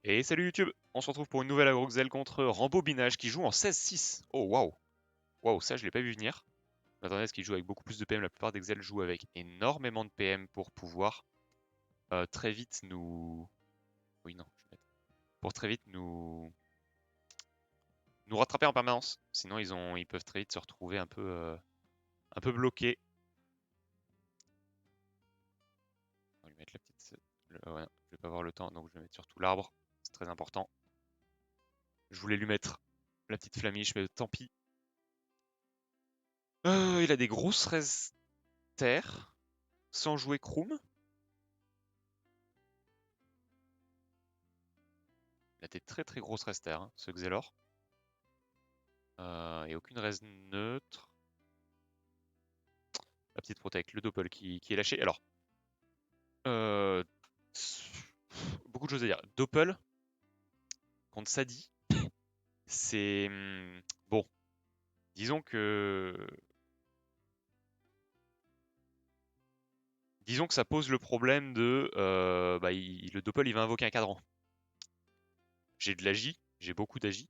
Et salut YouTube, on se retrouve pour une nouvelle AgroXel contre Rambobinage qui joue en 16-6. Oh waouh, waouh, ça je l'ai pas vu venir. Je m'attendais à ce qu'il joue avec beaucoup plus de PM, la plupart des Xel jouent avec énormément de PM pour pouvoir très vite nous... Oui non, je vais mettre... Pour très vite nous rattraper en permanence. Sinon ils peuvent très vite se retrouver un peu bloqués. On va lui mettre la petite... ouais, je vais pas avoir le temps, donc je vais mettre surtout l'arbre. C'est très important. Je voulais lui mettre la petite flamiche, mais tant pis. Il a des grosses res terre sans jouer Kroom. Il a des très très grosses res terre, hein, ce Xelor. Et aucune res neutre. La petite protect, le Doppel qui est lâché. Alors, euh, beaucoup de choses à dire. Doppel contre Sadi, c'est bon. Disons que ça pose le problème de le Doppel il va invoquer un cadran. J'ai de l'agi, j'ai beaucoup d'agi.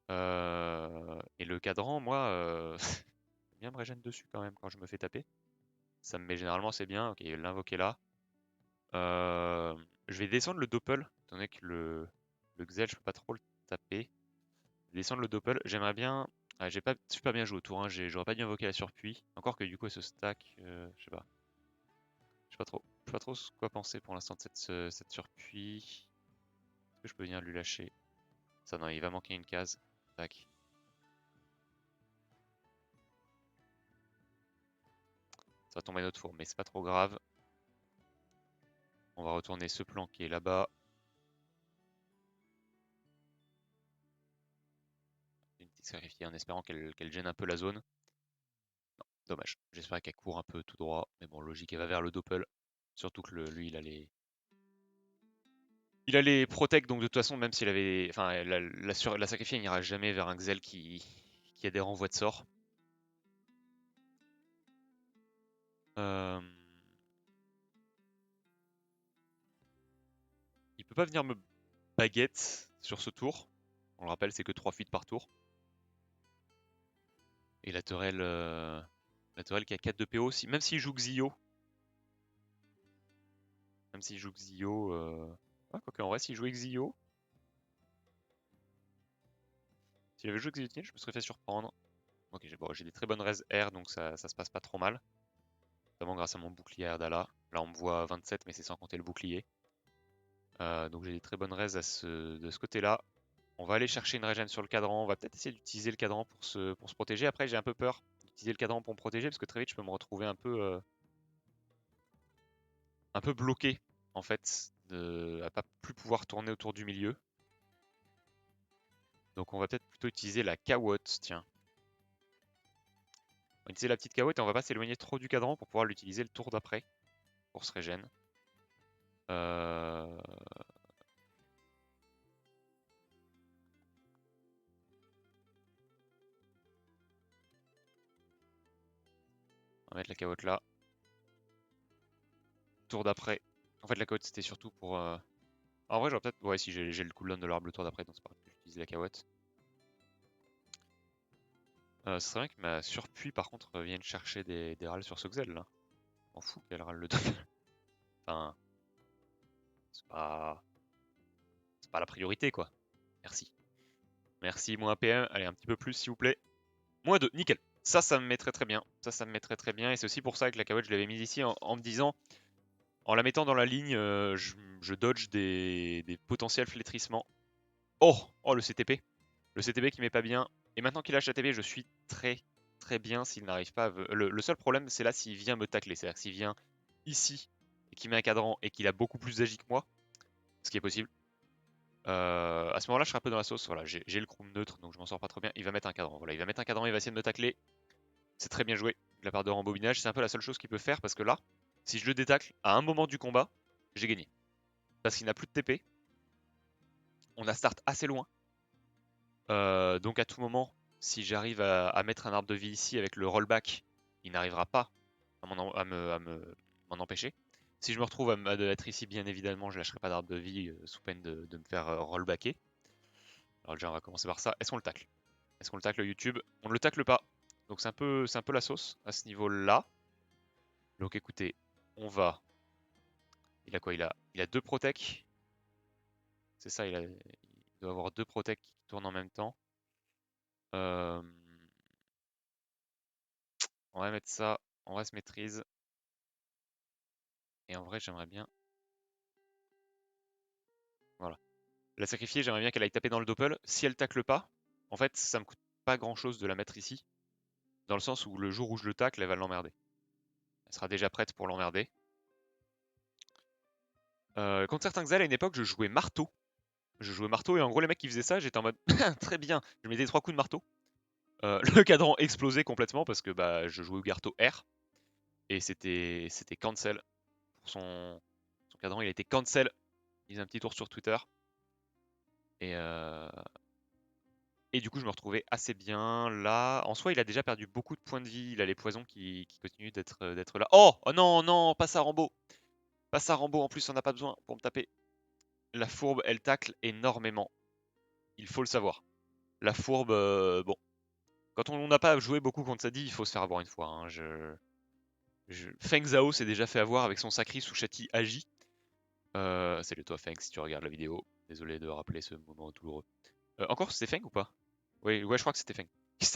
Et le cadran, moi, j'aime bien me régène dessus quand même quand je me fais taper. Ça me met généralement c'est bien. Ok, l'invoquer là. Je vais descendre le Doppel, étant donné que le Xel, je peux pas trop le taper. Descendre le Doppel, j'aimerais bien. Ah, j'ai pas super bien joué au tour 1, j'aurais pas dû invoquer la surpuis. Encore que du coup, elle se stack, je sais pas. Je sais pas trop. Je sais pas trop quoi penser pour l'instant de cette surpuis. Est-ce que je peux venir lui lâcher? Ça, non, il va manquer une case. Tac. Ça va tomber notre four, mais c'est pas trop grave. On va retourner ce plan qui est là-bas. Une petite sacrifiée en espérant qu'elle gêne un peu la zone. Non, dommage. J'espère qu'elle court un peu tout droit. Mais bon, logique, elle va vers le Doppel. Surtout que lui, il a les protect, donc de toute façon, même s'il avait. Enfin, la sacrifiée n'ira jamais vers un Xel qui a des renvois de sort. Euh, il peut pas venir me baguette sur ce tour. On le rappelle, c'est que 3 fuites par tour. Et la Tourelle qui a 4 de PO, même s'il joue Xio. Même s'il joue Xio. Ah, quoique en vrai, s'il jouait Xio. S'il avait joué Xio, je me serais fait surprendre. Ok, j'ai des très bonnes res R, donc ça se passe pas trop mal. Notamment grâce à mon bouclier Ardala. Là, on me voit à 27, mais c'est sans compter le bouclier. Donc j'ai des très bonnes res de ce côté-là. On va aller chercher une régène sur le cadran. On va peut-être essayer d'utiliser le cadran pour se protéger. Après, j'ai un peu peur d'utiliser le cadran pour me protéger parce que très vite, je peux me retrouver un peu bloqué en fait, à pas plus pouvoir tourner autour du milieu. Donc on va peut-être plutôt utiliser la cawotte, tiens. On va utiliser la petite cawotte et on va pas s'éloigner trop du cadran pour pouvoir l'utiliser le tour d'après pour se régène. Euh... On va mettre la cawotte là. Tour d'après. En fait, la cawotte c'était surtout pour. En vrai, j'aurais peut-être. Ouais, si j'ai le cooldown de l'arbre le tour d'après, donc c'est pas grave, je vais utiliser la cawotte. Ce serait bien que ma surpuis par contre vienne chercher des râles sur ce Xel là. On fout qu'elle râle le double. Enfin, c'est pas, c'est pas la priorité quoi. Merci. Merci, moins PM. Allez, un petit peu plus s'il vous plaît. Moins 2, nickel. Ça me met très très bien. Ça me met très très bien. Et c'est aussi pour ça que la cawotte, je l'avais mise ici en me disant, en la mettant dans la ligne, je dodge des potentiels flétrissements. Oh, oh le CTP. Le CTP qui met pas bien. Et maintenant qu'il lâche la TP, je suis très très bien s'il n'arrive pas à... Le seul problème, c'est là s'il vient me tacler. C'est-à-dire s'il vient ici et qu'il met un cadran et qu'il a beaucoup plus d'agi que moi, ce qui est possible. À ce moment-là, je serai un peu dans la sauce. Voilà, j'ai le chrome neutre, donc je m'en sors pas trop bien. Il va mettre un cadran. Voilà, il va mettre un cadran, il va essayer de me tacler. C'est très bien joué de la part de Rembobinage. C'est un peu la seule chose qu'il peut faire parce que là, si je le détacle à un moment du combat, j'ai gagné. Parce qu'il n'a plus de TP. On a start assez loin. Donc à tout moment, si j'arrive à mettre un arbre de vie ici avec le rollback, il n'arrivera pas à m'en empêcher. Si je me retrouve à être ici, bien évidemment, je lâcherai pas d'arbre de vie sous peine de me faire rollbacker. Alors déjà, on va commencer par ça. Est-ce qu'on le tacle? Est-ce qu'on le tacle YouTube? On ne le tacle pas. Donc c'est un peu la sauce à ce niveau-là. Donc écoutez, on va... Il a quoi? Il a deux protects. C'est ça, il doit avoir deux protects qui tournent en même temps. Euh, On va mettre ça, on va se maîtrise. Et en vrai, j'aimerais bien... Voilà. La sacrifier, j'aimerais bien qu'elle aille taper dans le doppel. Si elle tacle pas, en fait, ça me coûte pas grand-chose de la mettre ici. Dans le sens où le jour où je le tacle, elle va l'emmerder. Elle sera déjà prête pour l'emmerder. Contre certains Xal, à une époque, je jouais marteau. Je jouais marteau et en gros, les mecs qui faisaient ça, j'étais en mode très bien. Je mettais 3 coups de marteau. Le cadran explosait complètement parce que bah, je jouais au Garto R. Et c'était cancel. Pour son cadran, il a été cancel. Il faisait un petit tour sur Twitter. Et du coup, je me retrouvais assez bien là. En soi, il a déjà perdu beaucoup de points de vie. Il a les poisons qui continuent d'être là. Oh, oh non, non, pas ça Rambo. Pas ça Rambo, en plus, on n'a pas besoin pour me taper. La fourbe, elle tacle énormément. Il faut le savoir. La fourbe, bon. Quand on n'a pas joué beaucoup contre Sadi, il faut se faire avoir une fois. Hein. Feng Zhao s'est déjà fait avoir avec son sacri sous Shati Agi. Salut toi Feng si tu regardes la vidéo. Désolé de rappeler ce moment douloureux. Encore c'était Feng ou pas? Oui, ouais, je crois que c'était Feng. Qui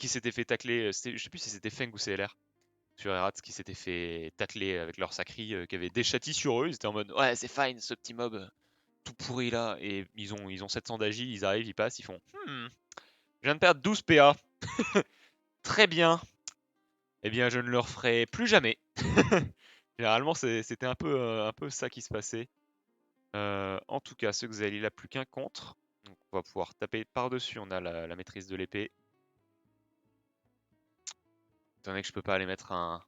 s'était fait tacler, je sais plus si c'était Feng ou CLR sur Erats, qui s'était fait tacler avec leur sacri, qui avait des châtis sur eux. Ils étaient en mode ouais, c'est fine ce petit mob tout pourri là. Et ils ont 700 d'agi, ils arrivent, ils passent, ils font je viens de perdre 12 PA. Très bien. Eh bien, je ne le referai plus jamais. Généralement, c'était un peu ça qui se passait. En tout cas, ce Xel, il a plus qu'un contre. Donc, on va pouvoir taper par-dessus. On a la maîtrise de l'épée. Étant donné que je peux pas aller mettre un...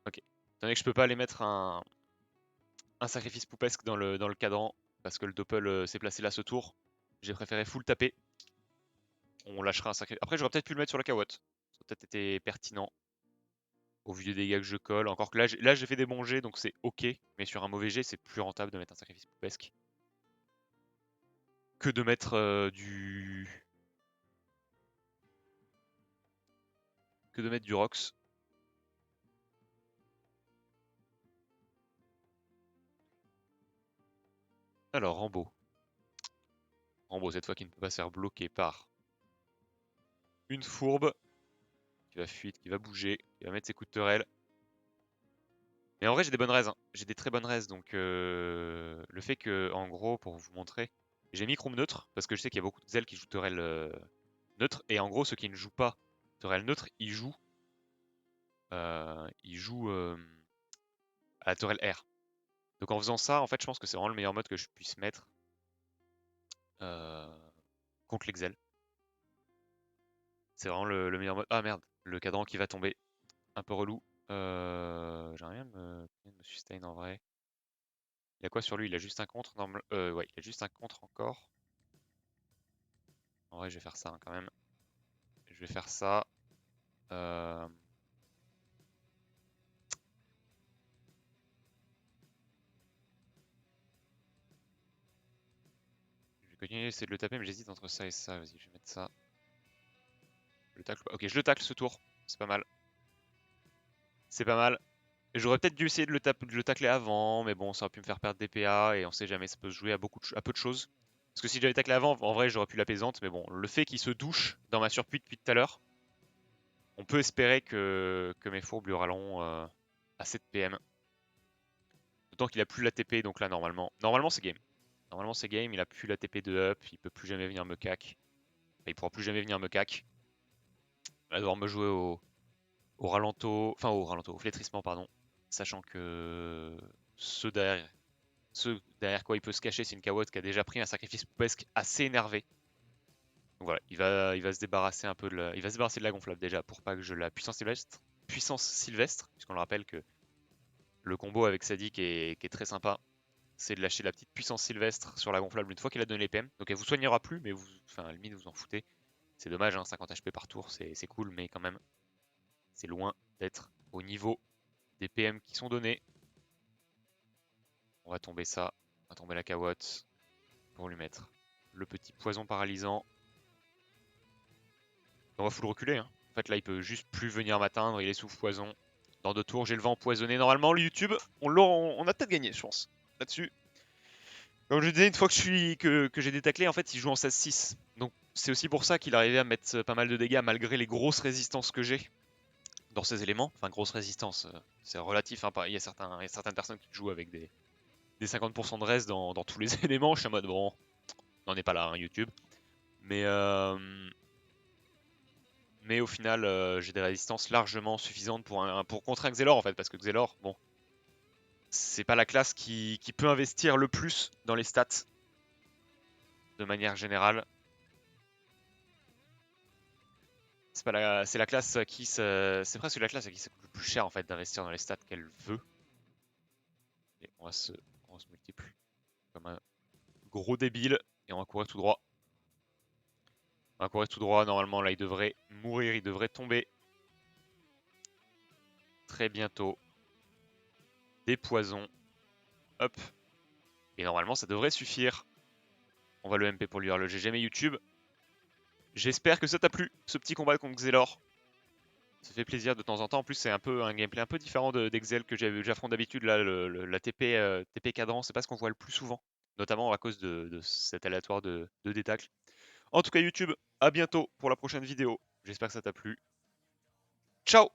Ok. Étant donné que je peux pas aller mettre un sacrifice poupesque dans le cadran, parce que le doppel s'est placé là ce tour, j'ai préféré full taper. On lâchera un sacrifice. Après, j'aurais peut-être pu le mettre sur la cawotte. Ça aurait peut-être été pertinent. Au vu des dégâts que je colle. Encore que là j'ai fait des bons jets, donc c'est ok. Mais sur un mauvais jet, c'est plus rentable de mettre un sacrifice poupesque que de mettre du Rox. Alors, Rambo. Rambo, cette fois, qui ne peut pas se faire bloquer par une fourbe qui va fuir, qui va bouger, qui va mettre ses coups de teurelle. Mais en vrai, j'ai des bonnes raises. Hein. J'ai des très bonnes raises. Donc, le fait que, en gros, pour vous montrer, j'ai mis Chrome neutre parce que je sais qu'il y a beaucoup de zèles qui jouent teurelle neutre. Et en gros, ceux qui ne jouent pas teurelle neutre, ils jouent à la tourelle R. Donc en faisant ça, en fait, je pense que c'est vraiment le meilleur mode que je puisse mettre contre l'Exel. C'est vraiment le meilleur mode. Ah merde, le cadran qui va tomber. Un peu relou. J'aimerais bien me sustain en vrai. Il a quoi sur lui? Il a juste un contre. Ouais, il a juste un contre encore. En vrai, je vais faire ça hein, quand même. Je vais faire ça. Euh, Je vais continuer d'essayer de le taper, mais j'hésite entre ça et ça. Vas-y, je vais mettre ça. Je le tacle pas. Ok, je le tacle ce tour. C'est pas mal. C'est pas mal. J'aurais peut-être dû essayer de le tacler avant, mais bon, ça aurait pu me faire perdre des PA et on sait jamais, ça peut se jouer à peu de choses. Parce que si j'avais taclé avant, en vrai, j'aurais pu l'apaisante, mais bon, le fait qu'il se douche dans ma surpuis depuis tout à l'heure, on peut espérer que mes fourbes lui ralleront à 7 PM. D'autant qu'il a plus l'ATP, donc là, normalement c'est game. Normalement c'est game, il a plus l'ATP de up, il peut plus jamais venir me cac. Enfin, il pourra plus jamais venir me cac. Il va devoir me jouer au flétrissement, pardon. Sachant que ceux derrière quoi il peut se cacher, c'est une Kawotte qui a déjà pris un sacrifice poupesque assez énervé. Donc voilà, il va se débarrasser un peu il va se débarrasser de la gonflable déjà pour pas que je la puissance sylvestre, puisqu'on le rappelle que le combo avec Sadi qui est très sympa, c'est de lâcher la petite puissance sylvestre sur la gonflable une fois qu'elle a donné les PM. Donc elle vous soignera plus, mais enfin à la limite vous en foutez. C'est dommage, hein, 50 HP par tour, c'est cool, mais quand même, c'est loin d'être au niveau des PM qui sont donnés. On va tomber ça. On va tomber la cawotte pour lui mettre le petit poison paralysant. On va full reculer. Hein. En fait, là, il peut juste plus venir m'atteindre. Il est sous poison. Dans 2 tours, j'ai le vent empoisonné. Normalement, le YouTube, on a peut-être gagné, je pense. Là-dessus. Comme je disais, une fois que j'ai détaclé, en fait, il joue en 16-6. Donc, c'est aussi pour ça qu'il arrivait à mettre pas mal de dégâts malgré les grosses résistances que j'ai dans ces éléments. Enfin, grosse résistance, c'est relatif. Hein, il y a certaines personnes qui jouent avec des 50% de res dans tous les éléments. Je suis en mode, bon, on n'en est pas là, hein, YouTube. Mais au final, j'ai des résistances largement suffisantes pour contrer un Xelor, en fait. Parce que Xelor, bon, c'est pas la classe qui peut investir le plus dans les stats, de manière générale. C'est la classe c'est presque la classe à qui ça coûte le plus cher en fait d'investir dans les stats qu'elle veut. Et on va se multiplier comme un gros débile et on va courir tout droit. On va courir tout droit. Normalement là il devrait mourir, il devrait tomber très bientôt. Des poisons. Hop. Et normalement ça devrait suffire. On va le MP pour lui dire le GG mais YouTube. J'espère que ça t'a plu ce petit combat contre Xelor. Ça fait plaisir de temps en temps. En plus, c'est un peu un gameplay un peu différent d'Exel que j'affronte d'habitude. Là, la TP cadran, c'est pas ce qu'on voit le plus souvent, notamment à cause de cet aléatoire de détacle. En tout cas, YouTube, à bientôt pour la prochaine vidéo. J'espère que ça t'a plu. Ciao!